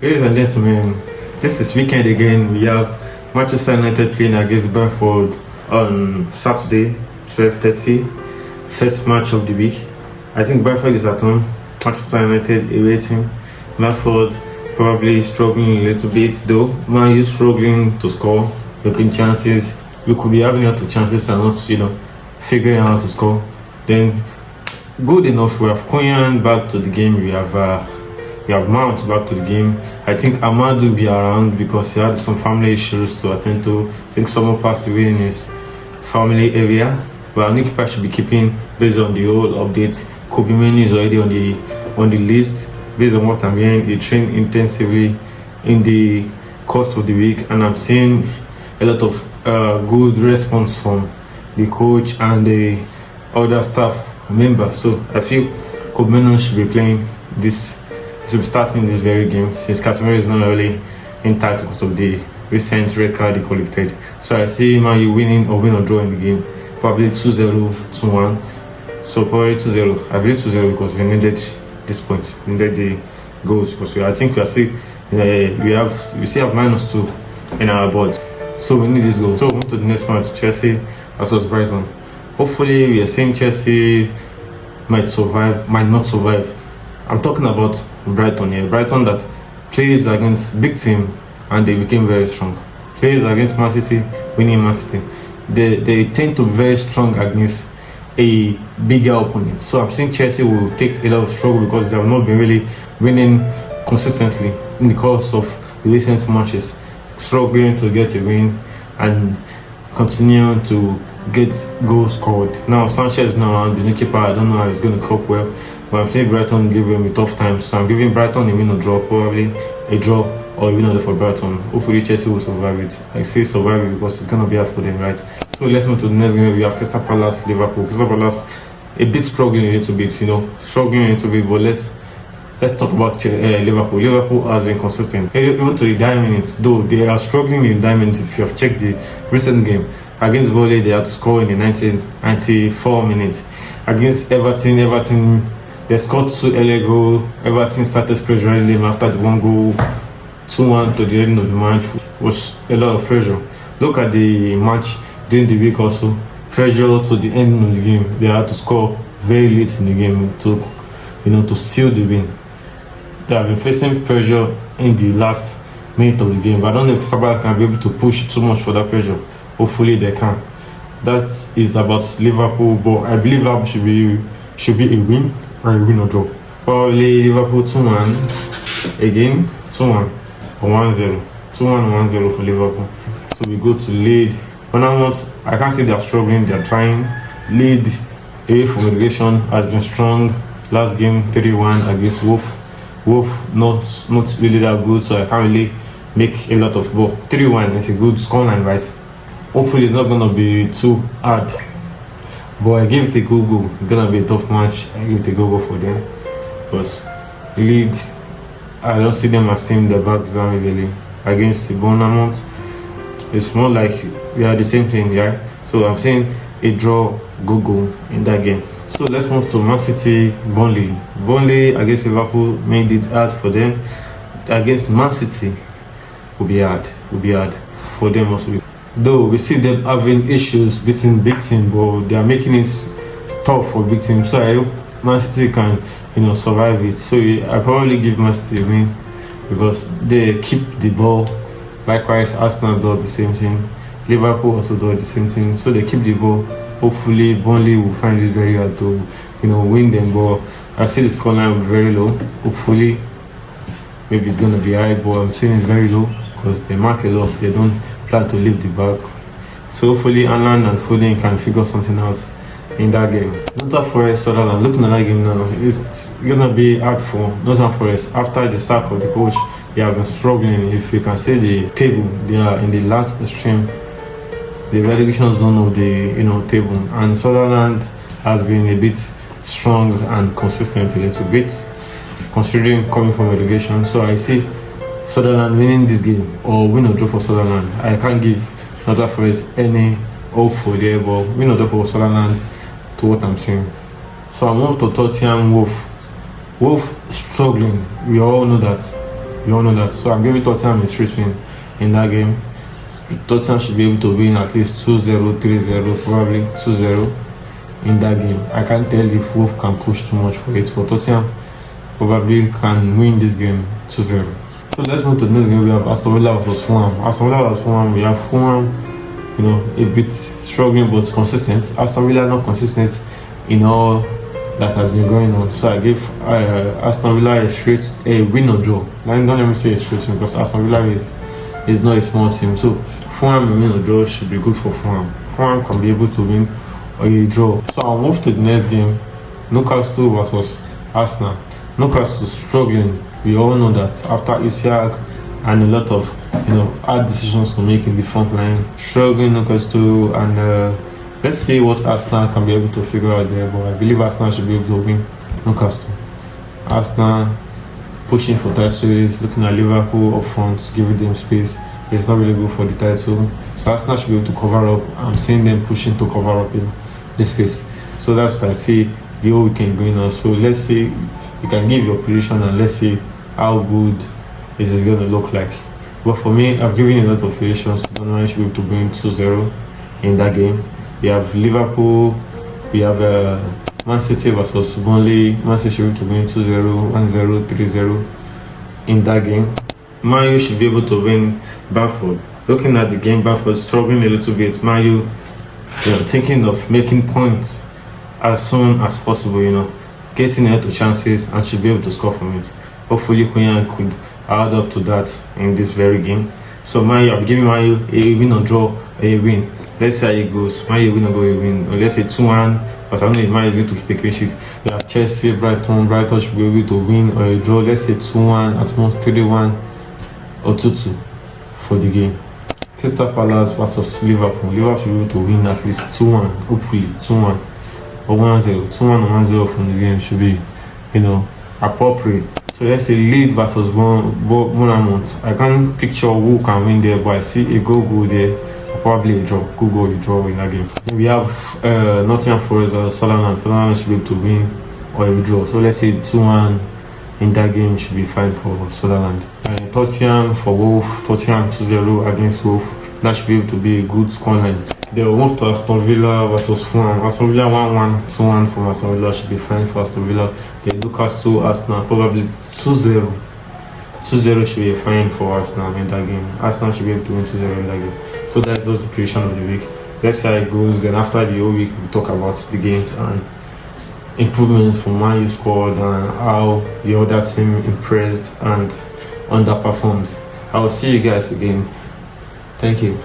Ladies and gentlemen, this is weekend again. We have Manchester United playing against Brentford on Saturday, 12:30. First match of the week. I think Brentford is at home. Manchester United away team. Brentford probably struggling a little bit though. Man U struggling to score, making chances. We could be having a lot of chances and not, figuring out how to score. Then good enough. We have Koyan back to the game. We have Mount back to the game. I think Ahmad will be around because he had some family issues to attend to. I think someone passed away in his family area. But our new keeper should be keeping based on the whole update. Kobe Menu is already on the list. Based on what I'm hearing, he trained intensively in the course of the week, and I'm seeing a lot of good response from the coach and the other staff members. So I feel Kobe Menu should be playing this. Should be starting this very game since Casemiro is not really in tight because of the recent red card he collected. So I see Man U winning or win or draw in the game. Probably 2-0, 2-1. So probably 2-0. I believe 2-0 because we needed this point. We needed the goals because we still have -2 in our board. So we need this goal. So we move to the next match, Chelsea versus Brighton. Hopefully we are saying Chelsea might survive, might not survive. I'm talking about Brighton here. Brighton that plays against big team and they became very strong. Plays against Man City, winning Man City. They tend to be very strong against a bigger opponent. So I'm saying Chelsea will take a lot of struggle because they have not been really winning consistently in the course of the recent matches. Struggling to get a win and continue to get goals scored. Now Sanchez now the new keeper, I don't know how he's going to cope well. But I'm saying Brighton give him a tough time. So I'm giving Brighton a win or draw, probably a draw or a win or for Brighton. Hopefully Chelsea will survive it. I say survive it because it's going to be hard for them, right? So let's move to the next game. We have Crystal Palace, Liverpool. Crystal Palace a bit struggling a little bit, struggling a little bit. But let's talk about Liverpool. Liverpool has been consistent. Even to the 9 minutes, though they are struggling in 9 minutes. If you have checked the recent game against Burnley, they had to score in the 94 minutes. Against Everton, they scored 2 early goals. Everton started pressuring them after the 1 goal. 2-1 to the end of the match was a lot of pressure. Look at the match during the week also. Pressure to the end of the game. They had to score very late in the game to seal the win. They have been facing pressure in the last minute of the game. But I don't know if Sabbath can be able to push too much for that pressure. Hopefully they can. That is about Liverpool, but I believe that should be a win or a win or draw. Probably Liverpool 2-1 again, 2-1 or 1-0. 2-1 or 1-0 for Liverpool. So we go to lead. I can't say they're struggling, they're trying. Lead away from relegation has been strong. Last game 3-1 against Wolf. Not really that good, so I can't really make a lot of ball. 3-1 is a good scoreline, right? Hopefully it's not gonna be too hard. But I give it a go. It's gonna be a tough match. I give it a go for them. Because lead, I don't see them as team that backs down easily. Against the Bournemouth, it's more like we are the same thing, yeah? So I'm saying a draw, go in that game. So let's move to Man City, Burnley. Burnley against Liverpool made it hard for them. Against Man City will be hard for them also. Though we see them having issues beating big team, but they are making it tough for big teams. So I hope Man City can, survive it. So I probably give Man City a win because they keep the ball. Likewise, Arsenal does the same thing. Liverpool also does the same thing. So they keep the ball. Hopefully, Burnley will find it very hard to, win them. But I see the scoreline very low. Hopefully, maybe it's gonna be high, but I'm saying it's very low because they mark a loss. They don't plan to leave the back. So hopefully, Alan and Foden can figure something out in that game. Nottingham Forest, Sutherland. Looking at that game now, it's gonna be hard for Nottingham Forest after the sack of the coach. They have been struggling. If you can see the table, they are in the last extreme, the relegation zone of the table, and Sutherland has been a bit strong and consistent a little bit, considering coming from relegation. So I see Sutherland winning this game or win or draw for Sutherland. I can't give Nottingham Forest any hope for there, but win or draw for Sutherland to what I'm saying. So I move to Tottenham Wolf. Wolf struggling. We all know that You all know that. So I'm giving Tottenham a straight win in that game. Tottenham should be able to win at least 2-0, 3-0, probably 2-0 in that game. I can't tell if Wolf can push too much for it, but Tottenham probably can win this game 2-0. So let's move to the next game. We have Aston Villa versus Fulham. Aston Villa versus Fulham. We have Fulham, a bit struggling but consistent. Aston Villa not consistent in all that has been going on. So I gave Aston Villa a win or draw. Don't let me say a straight win because Aston Villa is not a small team. So Fulham a win or draw should be good for Fulham. Fulham can be able to win or a draw. So I'll move to the next game. Newcastle versus Arsenal. Newcastle struggling. We all know that after Isiak and a lot of hard decisions to make in the front line, struggling Newcastle, and let's see what Arsenal can be able to figure out there. But I believe Arsenal should be able to win Newcastle. Arsenal pushing for titles, looking at Liverpool up front, giving them space. It's not really good for the title. So Arsenal should be able to cover up. I'm seeing them pushing to cover up the space. So that's what I see the whole weekend going on. So let's see, you can give your prediction and let's see how good is it going to look like. But for me, I've given a lot of predictions. Tottenham should be able to win 2-0 in that game. We have Liverpool, we have Man City versus Burnley. Man City should be able to win 2-0, 1-0, 3-0 in that game. Man U should be able to win Brentford. Looking at the game, Brentford struggling a little bit. Man U, thinking of making points as soon as possible, getting out to chances and should be able to score from it. Hopefully, Konya could add up to that in this very game. So, Man U, I'm giving Man U a win or draw, a win. Let's see how it goes. Man U win or go a win. Or let's say 2-1. But I don't know if Man U is going to keep a clean sheet. We have Chelsea, Brighton. Brighton should be able to win or a draw. Let's say 2-1, at most 3-1 or 2-2 for the game. Crystal Palace versus Liverpool. Liverpool should be able to win at least 2-1. Hopefully 2-1 or 1-0. 2-1 or 1-0 from the game should be, appropriate. So let's say Leeds versus Bournemouth. I can't picture who can win there, but I see a goal there. Probably a draw. Goal, a draw in that game. Then we have Nottingham Forest versus Sunderland. Sunderland should be able to win or a draw. So let's say 2-1 in that game should be fine for Sunderland. Tottenham for Wolf. Tottenham 2-0 against Wolf. That should be able to be a good scoreline. They will move to Aston Villa versus Fulham. Aston Villa 1-1, 2-1 from Aston Villa should be fine for Aston Villa. They look at Arsenal, probably 2-0. 2-0 should be fine for Arsenal in that game. Arsenal should be able to win 2-0 in that game. So that's just the prediction of the week. Let's see how it goes. Then after the whole week, we'll talk about the games and improvements from Man U squad and how the other team impressed and underperformed. I will see you guys again. Thank you.